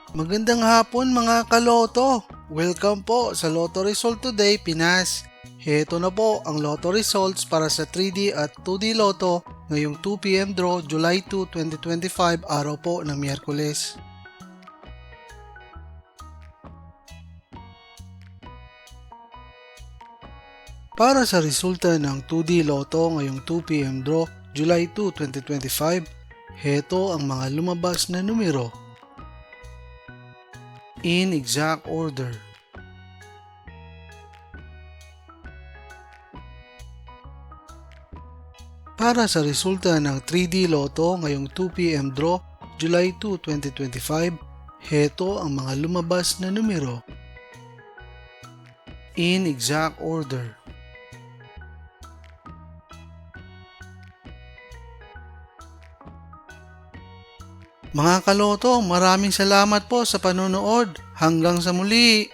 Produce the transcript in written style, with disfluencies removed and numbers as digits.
Magandang hapon mga kaloto! Welcome po sa Lotto Result Today Pinas. Heto na po ang Lotto results para sa 3D at 2D Lotto ngayong 2 p.m. draw July 2, 2025 araw po ng Miyerkules. Para sa resulta ng 2D Lotto ngayong 2 p.m. draw July 2, 2025, heto ang mga lumabas na numero. In exact order. Para sa resulta ng 3D Lotto ngayong 2 p.m. draw July 2, 2025, heto ang mga lumabas na numero. In exact order. Mga kaloto, maraming salamat po sa panonood. Hanggang sa muli!